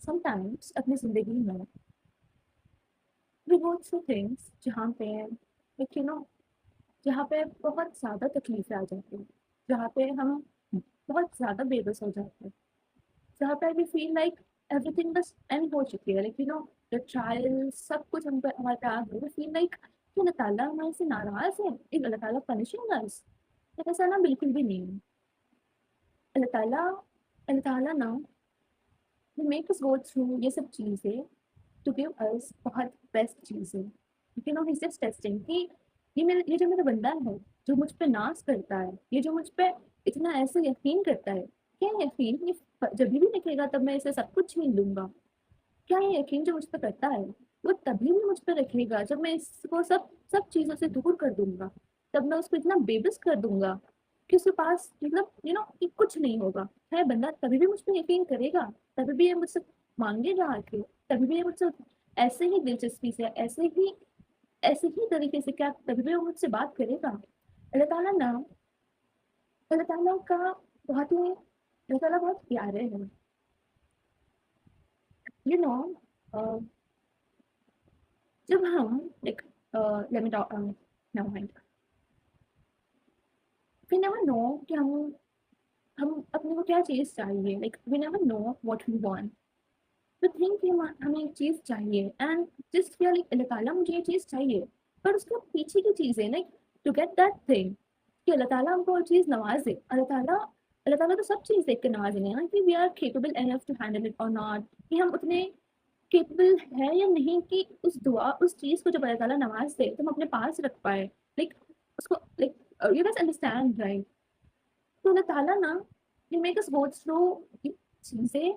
sometimes अपनी ज़िंदगी में we go through things जहाँ पे like you know जहाँ पे बहुत ज़्यादा तकलीफ़ें आ जाती हैं, जहाँ पे हम बहुत ज़्यादा बेबस हो जाते हैं, जहाँ पे we feel like everything बस एंड हो चुकी है, like you know the trial सब कुछ हम पे हमारे पे आ गया, we feel like कि अल्लाह ताला हमारे से नाराज़ है, कि अल्लाह ताला punishing us। तो ऐसा ना बिल्कुल भी नहीं है। अल्लाह ताला ना will make us go through ये सब चीज़ें to give us बहुत बेस्ट चीज़ें। You know he is just testing कि ये जो मेरा बंदा है, जो मुझ पे नाज करता है, ये जो मुझ पे इतना ऐसे यकीन करता है, क्या यकीन ये जब भी दिखेगा तब मैं इसे सब कुछ छीन लूंगा? क्या ये यकीन जो मुझ पे करता है वो तभी भी मुझ पे रखेगा जब मैं इसको सब सब चीज़ों से दूर कर दूंगा, तब मैं उसको इतना बेबस कर दूंगा कि उसके पास मतलब कि कुछ नहीं होगा। है बंदा तभी भी मुझ पे यकीन करेगा, तभी भी ये मुझसे मांगेगा आके, तभी भी ये मुझसे ऐसे ही दिलचस्पी से ऐसे ही तरीके से क्या तभी भी वो मुझसे बात करेगा। अल्लाह ताला ना अल्लाह ताला का बहुत ही अल्लाह ताला बहुत प्यारे हैं। यू नो जब हम like let me talk no mind we never know कि हम अपने को क्या चीज़ चाहिए, like we never know what we want. We think कि हमें एक चीज़ चाहिए and just feel like Allah ताला मुझे ये चीज़ चाहिए, पर उसके पीछे की चीज़ है like to get that thing कि अल्लाह ताला हमको वो चीज़ नवाज़े। अल्लाह ताला तो सब चीज़ देख के नवाज़ेंगे ना कि we are capable enough to handle it और नॉट, कि हम उतने कैपेबल है या नहीं कि उस चीज़ को जब अल्लाह ताला नवाज़ दे तो हम अपने पास रख पाए। लाइक उसको like you guys understand right? तो अल्लाह ताला ना ही मेक अस गो थ्रू चीज़ें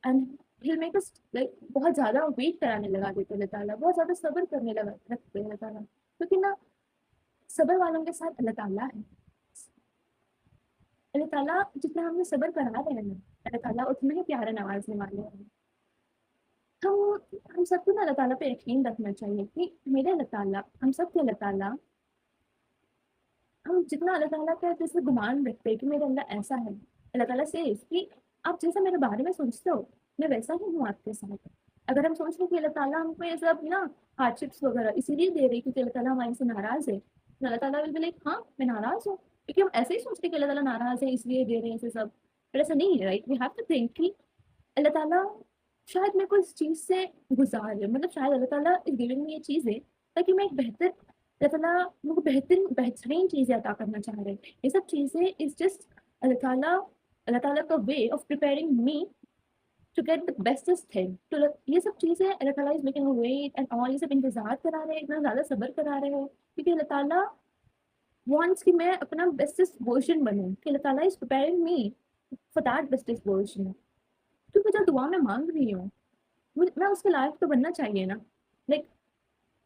and he make us like बहुत ज़्यादा वेट कराने लगा देते हैं अल्लाह ताला, बहुत ज़्यादा सब्र करने लगा रखते हैं अल्लाह ताला, क्योंकि ना सब्र वालों के साथ अल्लाह ताला है। अल्लाह ताला जितना हमें सब्र करा रहे हैं ना, अल्लाह ताला उतना ही प्यारा नवाज़ने वाले हैं। हम सबको ना अल्लाह ताला पे यकीन रखना चाहिए कि मेरे अल्लाह ताला हम सब के अल्लाह ताला हम जितना अल्लाह ताला का जैसे गुमान रखते हैं कि मेरा अल्लाह ऐसा है, अल्लाह ताला सेज़ कि आप जैसा मेरे बारे में सोचते हो, मैं वैसा ही हूँ आपके साथ। अगर हम सोच रहे हैं कि अल्लाह ताला हमको ये सब ना हार्डशिप्स वगैरह इसीलिए दे रही है क्योंकि अल्लाह ताला हमारे से नाराज़ है, तो अल्लाह ताला विल बी लाइक हाँ, मैं नाराज़ हूँ। क्योंकि हम ऐसे ही सोचते हैं कि अल्लाह ताला नाराज़ है इसलिए दे रहे हैं ऐसे सब, पर ऐसा नहीं है right? We have to think कि अल्लाह ताला शायद मेरे को इस चीज़ से गुज़ार रहे, मतलब शायद अल्लाह ताला इज़ गिविंग मी ये चीज़ें ताकि मैं एक बेहतर अल्लाह ताला मेरे को बेहतरीन चीज़ें अता करना चाह रहे हैं। ये सब चीज़ें इज़ जस्ट अल्लाह ताला का way of preparing me to get the bestest thing. तो ये सब चीज़ें अल्लाह ताला is making a wait and all, ये सब इंतज़ार करा रहे हैं, इतना ज़्यादा सब्र करा रहे हैं क्योंकि अल्लाह ताला वांट्स कि मैं अपना बेस्टेस्ट वर्ज़न बनूँ, कि अल्लाह ताला is preparing me for that bestest version. क्योंकि जो दुआ मैं माँग रही हूँ मैं उसके लायक तो बनना चाहिए ना। लाइक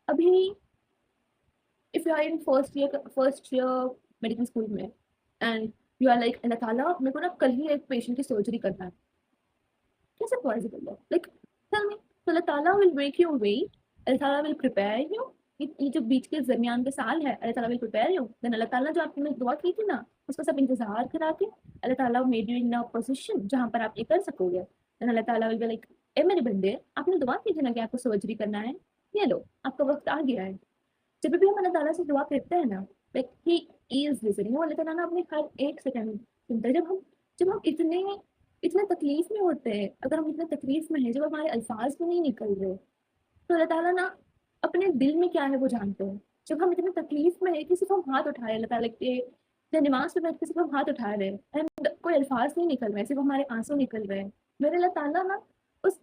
अभी if you are in first year medical school में and you are like Allah ताला मेरे को ना कल ही एक पेशेंट की सर्जरी करना है, कैसे पॉसिबल है? Like tell me. तो अल्लाह ताला will make you wait, Allah ताला विल प्रिपेयर यू। ये जो बीच के दरमियान के साल है अल्लाह ताला विल प्रिपेयर यू, देन अल्लाह ताला जो आपने दुआ की थी ना उसका सब इंतजार करा के अल्लाह ताला made you in a position जहाँ पर आप ये कर सकोगे। देन अल्लाह ताला विल बी लाइक ए मेरे बंदे आपने दुआ की थी ना कि आपको सर्जरी करना है, ये लो आपका वक्त आ गया है। जब भी हम अल्लाह ताला से दुआ करते हैं ना लाइक ही इज लिसनिंग, वो अल्लाह ताला ना अपने हर एक सेकंड सुनता है। जब हम इतने इतने तकलीफ में होते हैं, अगर हम इतने तकलीफ में हैं जब हमारे अल्फाज भी नहीं निकल रहे, तो अल्लाह ताला ना अपने दिल में क्या है वो जानते हैं। जब हम इतनी तकलीफ में है कि सिर्फ हम हाथ उठाए अल्लाह ताला के या नमाज में बैठ के सिर्फ हम हाथ उठा रहे हैं एंड कोई अल्फाज नहीं निकल रहे, सिर्फ हमारे आंसू निकल रहे हैं, मेरे अल्लाह ताला ना उस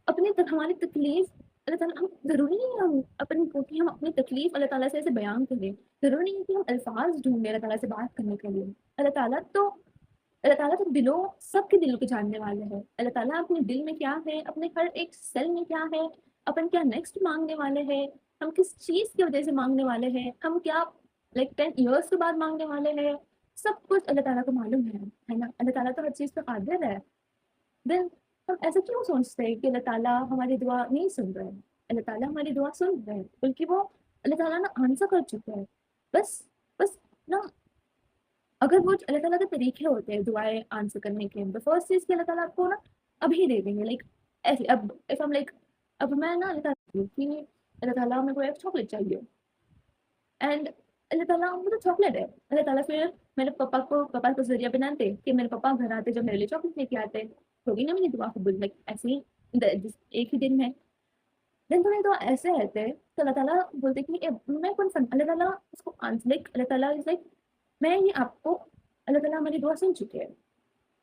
अपनी हमारी तकलीफ अल्लाह ताला हम ज़रूरी नहीं है हम अपनी को कि हम अपनी तकलीफ अल्लाह ताला से ऐसे बयान करें, ज़रूरी नहीं है कि हम अल्फाज ढूंढें अल्लाह ताला से बात करने के लिए। अल्लाह ताला तो दिलों सबके दिलों के जानने वाले हैं। अल्लाह ताला अपने दिल में क्या है, अपने हर एक सेल में क्या है, अपन क्या नेक्स्ट मांगने वाले हैं, हम किस चीज़ की वजह से मांगने वाले हैं, हम क्या लाइक 10 ईयर्स के बाद मांगने वाले हैं, सब कुछ अल्लाह ताला को मालूम है ना? अल्लाह ताला तो हर चीज़ पे कादिर है। देन हम ऐसा क्यों सोचते हैं कि अल्लाह ताला हमारी दुआ नहीं सुन रहा है? अल्लाह ताला हमारी दुआ सुन रहा है, बल्कि वो अल्लाह ताला ना आंसर कर चुका है। बस बस ना अगर वो अल्लाह ताला के तरीके होते हैं दुआएँ आंसर करने के, तो फर्स्ट चीज़ कि अल्लाह ताला आपको ना अभी दे देंगे, लाइक ऐसे। अब इफ आई एम लाइक, अब मैं ना अल्लाह ताला कि अल्लाह ताला मेरे को एक चॉकलेट चाहिए, एंड अल्लाह ताला मुझे चॉकलेट है, अल्लाह ताला फिर मेरे पापा को ज़रिया बनाते कि मेरे पापा घर आते जब मेरे लिए चॉकलेट लेके आते, होगी ना मेरी दुआ कबूल, लाइक ऐसे ही एक ही दिन में। देन थोड़े तो ऐसे रहते तो अल्लाह ताला बोलते कि मैं कौन सा, अल्लाह ताला उसको आंसर, लाइक अल्लाह ताला इज लाइक मैं ये आपको, अल्लाह ताला हमारी दुआ सुन चुके हैं,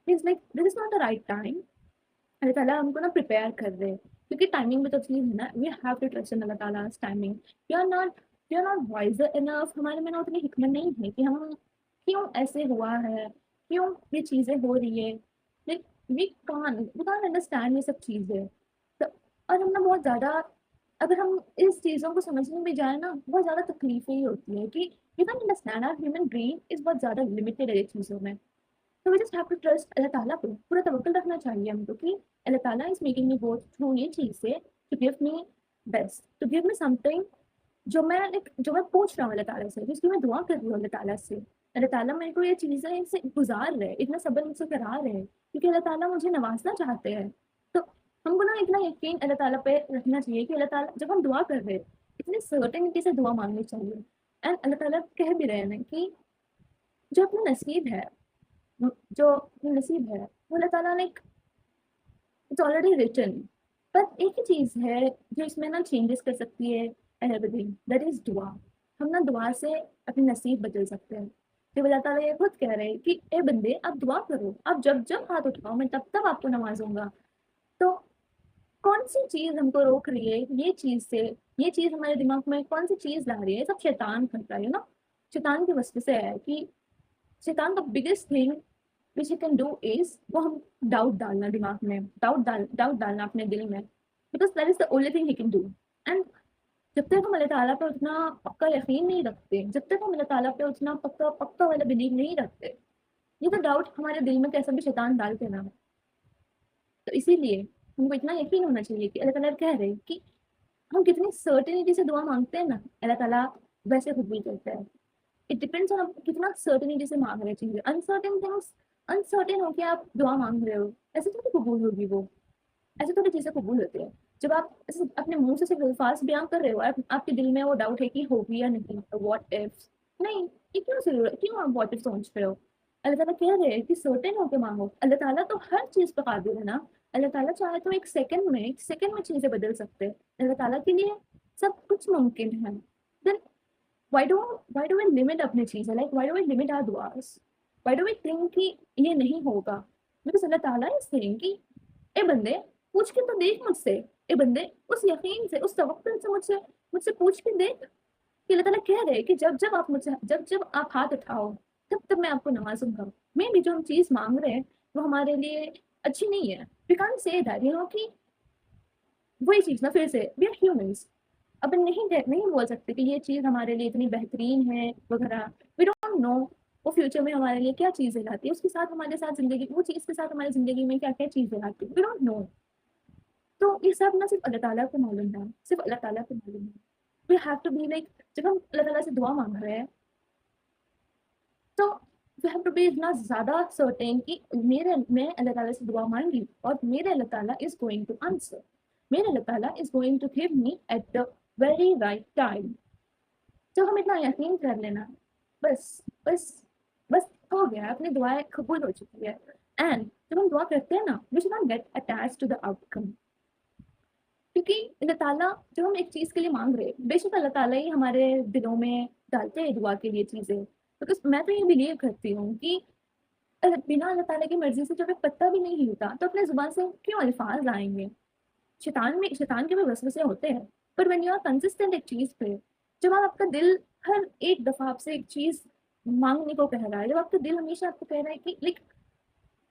is like this is not the right time. Allah Ta'ala हमको ना प्रिपेयर कर रहे हैं, क्योंकि टाइमिंग में तो चीज़ है ना, we have to trust in Allah Ta'ala timing. We are not wiser enough, हमारे में ना उतनी हिकमत नहीं है कि हम क्यों ऐसे हुआ है, क्यों ये चीज़ें हो रही है, लाइक वी कान अंडरस्टैंड ये सब चीज़ें। तो और हम ना बहुत ज़्यादा, अगर हम इस चीज़ों को समझने में जाए ना, बहुत ज़्यादा तकलीफें ही होती है कि you can understand our human brain is बहुत ज़्यादा लिमिटेड है ये चीज़ों में। तो we just have to trust Allah ताला को, पूरा तवक्कुल रखना चाहिए हमको कि अल्लाह ताला is making me go through ये चीज़ें to give me best, to give me something जो मैं पूछ रहा हूँ अल्लाह ताला से, जिसकी मैं दुआ कर रही हूँ अल्लाह ताला से। अल्लाह ताला मेरे को ये चीज़ें इनसे गुज़ार रहे हैं, इतना सब्र मुझसे करा रहे हैं, क्योंकि अल्लाह ताला मुझे नवाज़ना चाहते हैं। तो हमको ना इतना यकीन अल्लाह ताला पे रखना चाहिए कि अल्लाह ताला जब हम दुआ कर रहे हैं, इतनी सर्टेनिटी से दुआ माँगनी चाहिए। एंड अल्लाह ताला कह भी रहे हैं ना कि जो अपना नसीब है, जो अपना नसीब है, वो अल्लाह ताला ने इट्स ऑलरेडी रिटन। पर एक ही चीज़ है जो इसमें ना चेंजेस कर सकती है एवरीथिंग, दैट इज़ दुआ। हम ना दुआ से अपने नसीब बदल सकते हैं। जब अल्लाह ताला ये खुद कह रहे हैं कि ए बंदे आप दुआ करो, आप जब जब हाथ उठाओ मैं तब तब आपको नवाजूंगा। तो कौन सी चीज़ हमको रोक रही है ये चीज़ से, ये चीज़ हमारे दिमाग में कौन सी चीज़ ला रही है, सब शैतान कर रहा है ना, शैतान की वजह से है कि शैतान का biggest thing which he can do is वो हम डाउट डालना दिमाग में, डाउट डालना अपने दिल में, because that is the only thing he can do. And जब तक हम अल्लाह ताला पे उतना पक्का यकीन नहीं रखते, जब तक हम अल्लाह ताला पे उतना पक्का पक्का वाला बिलीव नहीं रखते, ये तो डाउट हमारे दिल में कैसा भी शैतान डालते ना। तो इसीलिए हमको इतना यकीन होना चाहिए कि अल्लाह ताला कह रहे हैं कि हम कितनी सर्टेनिटी से दुआ मांगते हैं ना, अल्लाह ताला वैसे कबूल करता है। इट डिपेंड्स ऑन आप कितना सर्टेनिटी से मांग रहे चीजें। अनसर्टेन थिंग्स, अनसर्टेन होके आप दुआ मांग रहे हो, ऐसे थोड़ी कबूल होगी वो, ऐसे थोड़ी चीजें कबूल होती है। जब आप ऐसे अपने मुंह से सिर्फ अल्फाज बयां कर रहे हो, आपके दिल में वो डाउट है कि होगी या नहीं, व्हाट इफ, नहीं, ये क्यों जरूरत, क्यों आप व्हाट इफ सोच रहे हो। अल्लाह ताला कह रहे हैं कि सर्टेन होके मांगो, अल्लाह ताला तो हर चीज पे कादिर है ना। अल्लाह ताला चाहे तो एक सेकंड में चीजें बदल सकते हैं। अल्लाह ताला के लिए सब कुछ मुमकिन है। Then why do why do we limit अपनी चीजें, like why do we limit our duas, why do we think कि ये नहीं होगा, because अल्लाह ताला is saying कि ए बंदे पूछ के तो देख मुझसे, ए बंदे उस यकीन से उस तवक्कुल से मुझसे मुझसे पूछ के देख कि अल्लाह ताला कह रहे हैं कि जब जब आप मुझसे जब जब आप हाथ उठाओ तब तब मैं आपको नवाजूंगा। मैं भी जो हम चीज मांग रहे हैं वो हमारे लिए अच्छी नहीं है, we can't say that you know कि वही चीज ना फिर से वी आर ह्यूमंस, अब नहीं बोल सकते कि ये चीज़ हमारे लिए इतनी बेहतरीन है वगैरह। वी डोंट नो वो फ्यूचर में हमारे लिए क्या चीज़ें लाती है, उसके साथ हमारे साथ ज़िंदगी, वो चीज़ के साथ हमारी ज़िंदगी में क्या-क्या चीज़ें लाती है, वी डोंट नो। तो ये सब ना सिर्फ़ अल्लाह ताला को मालूम है, सिर्फ़ अल्लाह ताला को मालूम है। We have to be like जब हम अल्लाह ताला से दुआ माँग रहे हैं, तो वी हैव टू बी इतना ज़्यादा सर्टेन कि मैं अल्लाह ताला से दुआ माँगी और मेरे अल्लाह ताला इज़ गोइंग टू आंसर। मेरे अल्लाह ताला is going to give me at the very right time. जब हम इतना यकीन कर लेना, बस बस बस हो गया, अपनी दुआएं कबूल हो चुकी है। एंड जब हम दुआ करते हैं ना, we should not get attach to the outcome, क्योंकि अल्लाह ताला जब हम एक चीज़ के लिए मांग रहे हैं, बेशक अल्लाह ताला ही हमारे दिलों में डालते हैं दुआ के लिए चीज़ें, बिकॉज मैं तो ये बिलीव करती हूँ कि बिना अल्लाह ताला की मर्जी से जब एक पत्ता भी नहीं हिलता तो अपने जुबान से क्यों अल्फाज आएंगे। शैतान के भी वसवसे होते हैं, पर व्हेन यू आर कंसिस्टेंट एक चीज़ पे, जब आप आपका दिल हर एक दफ़ा आपसे एक चीज़ माँगने को कह रहा है, जब आपका दिल हमेशा आपको कह रहा है कि लाइक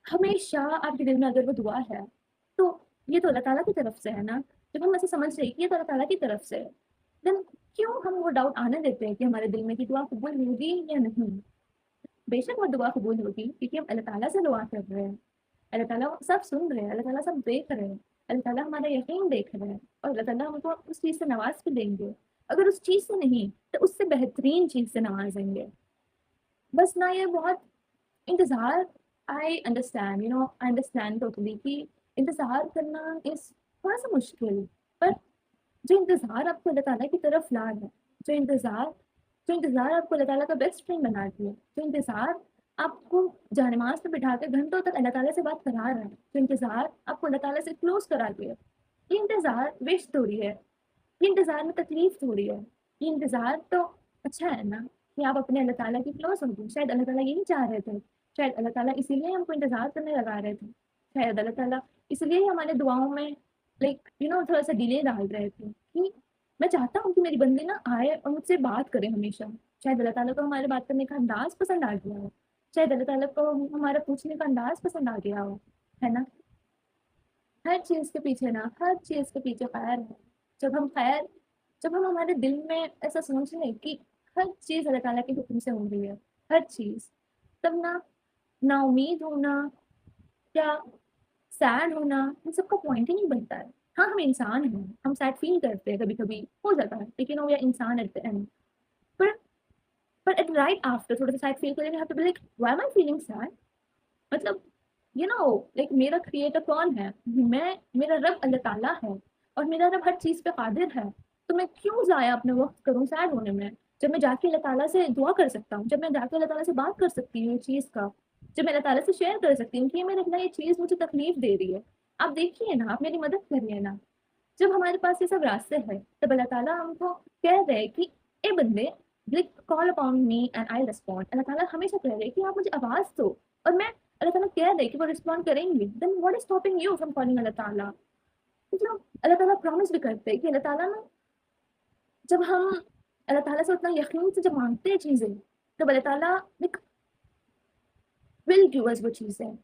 हमेशा आपके दिल में अगर वो दुआ है, तो ये तो अल्लाह ताला की तरफ से है ना। जब हम ऐसे समझ रहे हैं कि ये तो अल्लाह ताला की तरफ से है, देन क्यों हम वो डाउट आने देते हैं कि हमारे दिल में कि दुआ कबूल होगी या नहीं। बेशक वो दुआ कबूल होगी क्योंकि हम अल्लाह ताला से दुआ कर रहे हैं। अल्लाह ताला सब सुन रहे हैं, अल्लाह ताला सब देख रहे हैं, अल्लाह ताला हमारा यकीन देख रहे हैं और अल्लाह ताला हमको उस चीज़ से नवाज भी देंगे। अगर उस चीज़ से नहीं तो उससे बेहतरीन चीज़ से नवाजेंगे। बस ना ये बहुत इंतज़ार, I understand, you know, I understand totally कि इंतज़ार करना इज़ थोड़ा-सा मुश्किल, पर जो इंतज़ार आपको अल्लाह ताला की तरफ ला रहा है, जो इंतज़ार जो इंतज़ार आपको अल्लाह ताला का बेस्ट फ्रेंड बना रही है, जो इंतज़ार आपको जहनमाज़ पे बिठा के घंटों तक अल्लाह ताला से बात करा रहा है, जो इंतज़ार आपको अल्लाह ताला से क्लोज़ करा रही है, ये इंतज़ार वेस्ट थोड़ी है, ये इंतज़ार में तकलीफ़ थोड़ी है, ये इंतज़ार तो अच्छा है ना कि आप अपने अल्लाह ताला के क्लोज़ हो गए, शायद अल्लाह ताला यही चाह रहे थे, शायद अल्लाह ताला इसीलिए हमको इंतज़ार करने लगा रहे थे, शायद अल्लाह ताला इसलिए हमारे दुआओं में थोड़ा-सा डिले डाल रहे थे कि मैं चाहता हूँ कि मेरी बंदी ना आए और मुझसे बात करे हमेशा। शायद अल्लाह ताला को हमारे बात करने का अंदाज़ पसंद आ गया हो, शायद अल्लाह ताला को हमारा पूछने का अंदाज़ पसंद आ गया हो, है ना? हर चीज़ के पीछे खैर है। जब हम खैर जब हम हमारे दिल में ऐसा सोच लें कि हर चीज़ अल्लाह ताला के हुक्म से हो रही है, हर चीज़, तब ना नाउम्मीद होना या सैड होना इन सब का पॉइंट ही नहीं बनता है। हाँ, हम इंसान हैं, हम सैड फ़ील करते हैं कभी-कभी, हो जाता है, लेकिन वी आर इंसान एट द एंड। पर पर एट राइट आफ्टर थोड़ा-सा सैड फ़ील करेंगे, we have to be like why am I feeling sad? मतलब लाइक मेरा क्रिएटर कौन है? मेरा रब अल्लाह ताला है और मेरा रब हर चीज़ पे क़ादिर है। तो मैं क्यों ज़ाया अपना वक़्त करूँ सैड होने में? जब मैं जाके अल्लाह ताला से दुआ कर सकता हूँ, जब मैं जाके अल्लाह ताला से बात कर सकती हूँ इस चीज़ का, जब मैं अल्लाह ताला से शेयर कर सकती हूँ कि ये मेरे अल्लाह ये चीज़ मुझे तकलीफ़ दे रही है। आप देखिए ना, आप मेरी मदद करिए ना। जब हमारे पास ये सब रास्ते हैं, तब अल्लाह ताला हमको कह रहे हैं कि ए बंदे like call upon me and I respond. Allah Ta'ala हमेशा कह रहे हैं कि आप मुझे आवाज़ दो और मैं अल्लाह ताला कह रहे हैं कि वो रिस्पॉन्ड करेंगे। Then what is stopping you from calling Allah Ta'ala? मतलब अल्लाह ताला प्रॉमिस भी करते हैं कि अल्लाह ताला ना जब हम अल्लाह ताला से उतना यकीन से जब माँगते हैं चीज़ें, तब अल्लाह ताला लाइक विल गिव अस वो चीज़ें।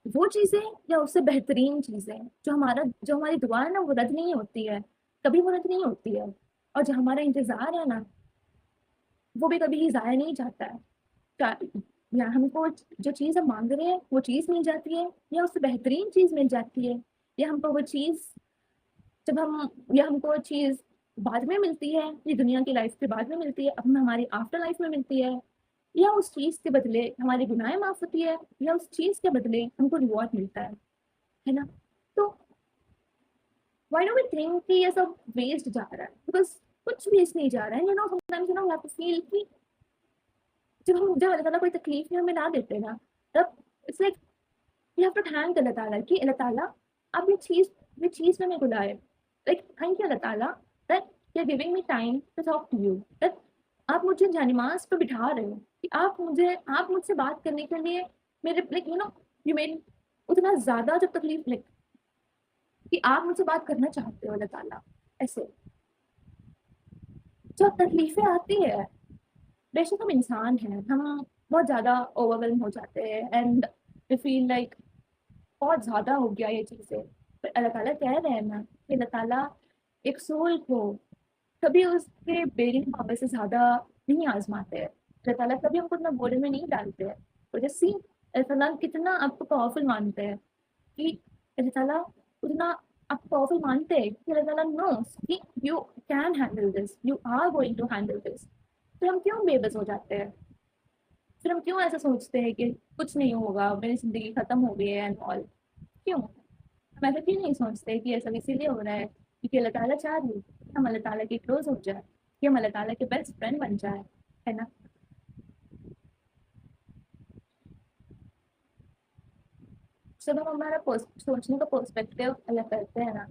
वो चीज़ें या उससे बेहतरीन चीज़ें जो हमारी दुआ है ना वो रद्द नहीं होती है, कभी वो रद्द नहीं होती है और जो हमारा इंतज़ार है ना, वो भी कभी ज़ाया नहीं जाता है। क्या या हमको जो चीज़ हम माँग रहे हैं, वो चीज़ मिल जाती है या उससे बेहतरीन चीज़ मिल जाती है या हमको वो चीज़ जब हम या हमको वो चीज़ बाद में मिलती है, ये दुनिया की लाइफ़ के बाद में मिलती है, अब हमारी आफ्टर लाइफ़ में मिलती है या उस चीज़ के बदले हमारी गुनाहें माफ़ होती है या उस चीज़ के बदले हमको रिवॉर्ड मिलता है ना? तो व्हाई डू वी थिंक कि ये सब वेस्ट जा रहा है? बिकॉज़ कुछ वेस्ट नहीं जा रहा है। Sometimes we have to feel कि जब अल्लाह ताला कोई तकलीफ में हमें ना देते ना, तब it's like we have to thank Allah Ta'ala कि अल्लाह ताला आप ये चीज़ में मेरे को लाए। लाइक थैंक यू अल्लाह ताला that you are giving me time to talk to you that आप मुझे जानिमाज़ पे बिठा रहे हो कि आप मुझसे बात करने के लिए मेरे लाइक यू मेड उतना ज़्यादा जब तकलीफ लाइक कि आप मुझसे बात करना चाहते हो अल्लाह ताला ऐसे। जब तकलीफ़ें आती है, बेशक हम इंसान हैं, हम बहुत ज़्यादा ओवरवेल्म हो जाते हैं एंड वी फील लाइक बहुत ज़्यादा हो गया ये चीज़ें। पर अल्लाह ताला कह रहे हैं ना कि अल्लाह ताला एक सोल को कभी उसके बेरिंग पावर से ज़्यादा नहीं आज़माते हैं। अल्लाह ताला कभी हमको उतना बोरे में नहीं डालते हैं। तो जैसे अल्लाह ताला कितना आपको पावरफुल मानते हैं कि अल्लाह ताला उतना आपको पावरफुल मानते हैं कि अल्लाह ताला नोस कि you can handle this, you are going to handle this. तो हम क्यों बेबस हो जाते हैं? फिर हम क्यों ऐसा सोचते हैं कि कुछ नहीं होगा, मेरी ज़िंदगी खत्म हो गई है एंड ऑल? क्यों? हम ऐसा क्यों नहीं सोचते कि ये सब इसीलिए हो रहा है क्योंकि अल्लाह ताला चाह रही है कि हम अल्लाह ताला के क्लोज़ हो जाएँ, कि हम अल्लाह ताला के बेस्ट फ्रेंड बन जाएँ, है ना? जब हम हमारा सोचने का पर्सपेक्टिव अलग करते हैं ना,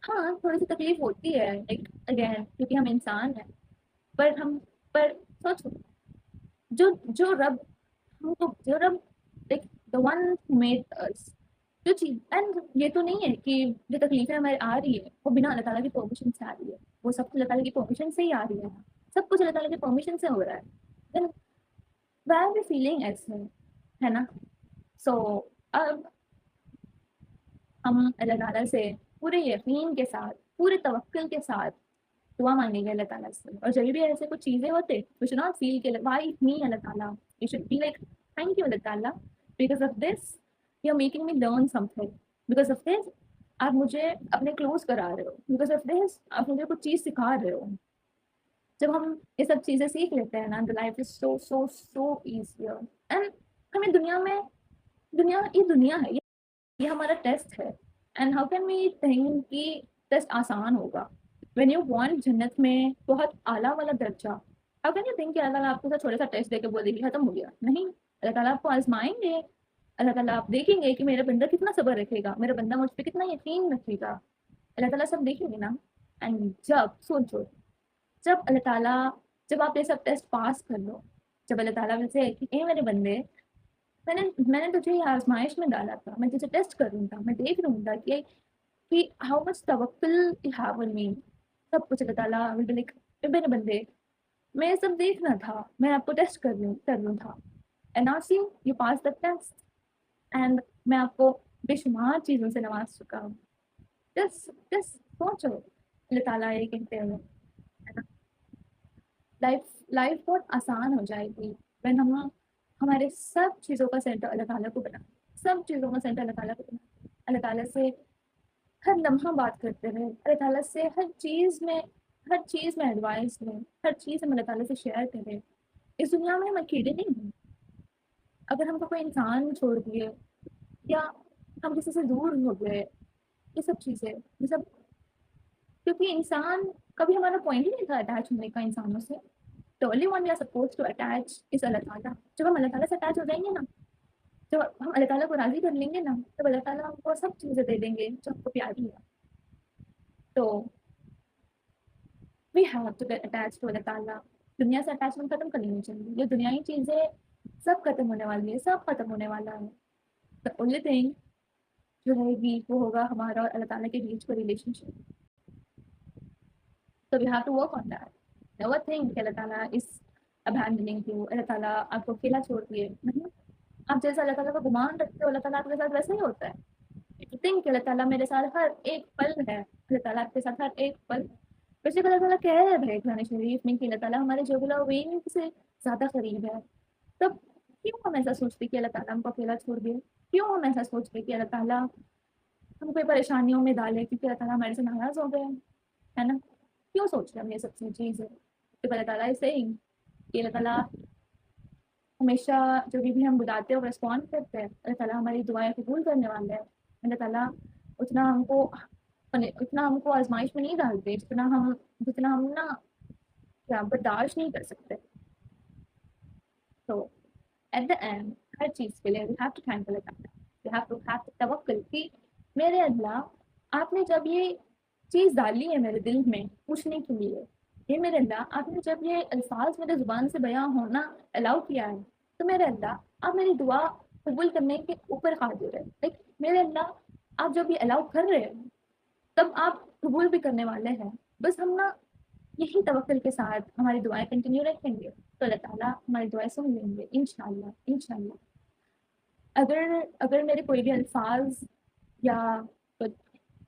हाँ, थोड़ी-सी तकलीफ होती है लाइक अगेन क्योंकि हम इंसान हैं, पर हम पर सोचो जो जो रब हमको जो रब like the one who made us जो चीज़ एंड ये तो नहीं है कि जो तकलीफ़ें हमें आ रही है, वो बिना अल्लाह ताला की परमिशन से आ रही है। वो सब कुछ अल्लाह ताला की परमिशन से ही आ रही है। सब कुछ अल्लाह ताला की परमिशन से हो रहा है। Then why are we feeling ऐसे, है ना? सो अब हम अल्लाह ताला से पूरे यकीन के साथ, पूरे तवक्कुल के साथ दुआ माँगेंगे अल्लाह ताला से और जभी भी ऐसे कुछ चीज़ें होते, वी शुड नॉट फील कि why me Allah Ta'ala? We should be like thank you Allah Ta'ala because of this you are making me learn something. Because of this आप मुझे अपने क्लोज़ करा रहे हो। बिकॉज़ ऑफ दिस आप मुझे कुछ चीज़ सिखा रहे हो। जब हम ये सब चीज़ें सीख लेते हैं ना, the life is so so so easier and हमें दुनिया में दुनिया ये दुनिया है। یہ ہمارا ٹیسٹ ہے. And how can we think کہ ٹیسٹ آسان ہوگا وین یو وانٹ جنت میں بہت اعلیٰ والا درجہ. ہاؤ کین یو تھنک کہ اللہ تعالیٰ آپ کو تھوڑا سا ٹیسٹ دے کے بول دے گی ختم ہو گیا؟ نہیں. اللہ تعالیٰ آپ کو آزمائیں گے. اللہ تعالیٰ آپ دیکھیں گے کہ میرا بندہ کتنا صبر رکھے گا, میرا بندہ مجھ پہ کتنا یقین رکھے گا. اللہ تعالیٰ سب دیکھیں گے نا. اینڈ جب سوچو, جب اللہ تعالیٰ, جب آپ یہ سب ٹیسٹ پاس کر لو, جب اللہ تعالیٰ سے اے میرے بندے, میں نے تجھے یہ آزمائش میں ڈالا تھا, میں تجھے ٹیسٹ کروں گا, میں دیکھ لوں گا کہ ہاؤ مچ توکل یو ہیو آن می. سب کچھ اللہ تعالیٰ will be like, اے میرے بندے, میں یہ سب دیکھنا تھا, میں آپ کو ٹیسٹ کروں تھا. And now see you pass the test, and میں آپ کو بے شمار چیزوں سے نواز چکا ہوں. جسٹ سوچو, اللہ تعالیٰ یہ کہتے ہیں لائف بہت آسان ہو جائے گی وین ہم ہمارے سب چیزوں کا سینٹر اللہ تعالیٰ کو بنا, سب چیزوں کا سینٹر اللہ تعالیٰ کو بنا, اللہ تعالیٰ سے ہر لمحہ بات کرتے رہے, اللہ تعالیٰ سے ہر چیز میں ایڈوائس لیں, ہر چیز ہم اللہ تعالیٰ سے شیئر کریں. اس دنیا میں ہم اکیلے نہیں ہیں. اگر ہم کو کوئی انسان چھوڑ دیے یا ہم کسی سے دور ہو گئے, یہ سب چیزیں, یہ سب کیونکہ انسان کبھی ہمارا پوائنٹ ہی نہیں تھا اٹیچ ہونے کا انسانوں سے. The only one we are supposed to attach is اللہ تعالیٰ. جب ہم اللہ تعالیٰ سے اٹیچ ہو جائیں گے نا, جب ہم اللہ تعالیٰ کو راضی کر لیں گے نا, تب اللہ تعالیٰ ہم کو سب چیزیں دے دیں گے جو ہم کو پیاری ہے. تو we have to get attached to اللہ تعالیٰ. دنیا سے اٹیچمنٹ ختم کر لینی چاہیے. یہ دنیائی چیزیں سب ختم ہونے والی ہے, سب ختم ہونے والا ہے. The only thing جو رہے گی وہ ہوگا ہمارا اور اللہ تعالیٰ کے بیچ کا relation ship. So we have to work on that. Never think کہ اللہ تعالیٰ is abandoning you, اللہ تعالیٰ آپ کو اکیلا چھوڑ دیے. نہیں, آپ جیسا اللہ تعالیٰ کا گمان رکھتے ہو, اللہ تعالیٰ آپ کے ساتھ ویسا ہی ہوتا ہے. If you think کہ اللہ تعالیٰ میرے ساتھ ہر ایک پل ہے, اللہ تعالیٰ آپ کے ساتھ ہر ایک پل, ویسے اللہ تعالیٰ کہہ رہے ہیں قرآن شریف میں کہ اللہ تعالیٰ ہمارے جوگلا وین سے زیادہ قریب ہے. تب کیوں ہم ایسا سوچتے کہ اللہ تعالیٰ ہم کو اکیلا چھوڑ دے؟ کیوں ہم ایسا سوچتے کہ اللہ تعالیٰ ہم کوئی پریشانیوں میں ڈالے کیونکہ اللہ تعالیٰ ہمارے سے ناراض ہو گئے, ہے نا؟ کیوں سوچ رہے ہم یہ سب چیزیں؟ تو اللہ تعالیٰ سے ہی کہ اللہ تعالیٰ ہمیشہ جو بھی ہم بلاتے ہیں وہ رسپونڈ کرتے ہیں. اللہ تعالیٰ ہماری دعائیں قبول کرنے والے ہیں. اللہ تعالیٰ اتنا ہم کو آزمائش میں نہیں ڈالتے جتنا ہم نا کیا برداشت نہیں کر سکتے. تو ایٹ دا اینڈ ہر چیز کے لیے we have to thank اللہ تعالیٰ. we have to have توکل کہ میرے اللہ, آپ نے جب یہ چیز ڈالی ہے میرے دل میں پوچھنے کے لیے, یہ میرے اللہ آپ نے جب یہ الفاظ میرے زبان سے بیان ہونا الاؤ کیا ہے, تو میرے اللہ آپ میری دعا قبول کرنے کے اوپر قادر ہے. لائک میرے اللہ آپ جب یہ الاؤ کر رہے ہیں تب آپ قبول بھی کرنے والے ہیں. بس ہم نا یہی توکل کے ساتھ ہماری دعائیں کنٹینیو رکھیں گے تو اللہ تعالیٰ ہماری دعائیں سن لیں گے انشاءاللہ. انشاءاللہ اگر میرے کوئی بھی الفاظ یا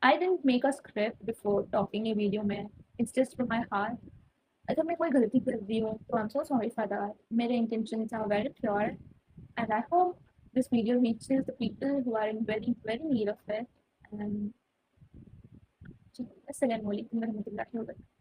I didn't make a script before talking a video میں, it's just from my heart. اگر میں کوئی غلطی کر دی ہوں تو I'm so sorry for that. میرے intentions are very pure and I hope this video reaches the people who are in very very need of it. And السلام علیکم ورحمۃ اللہ وبرکاتہ.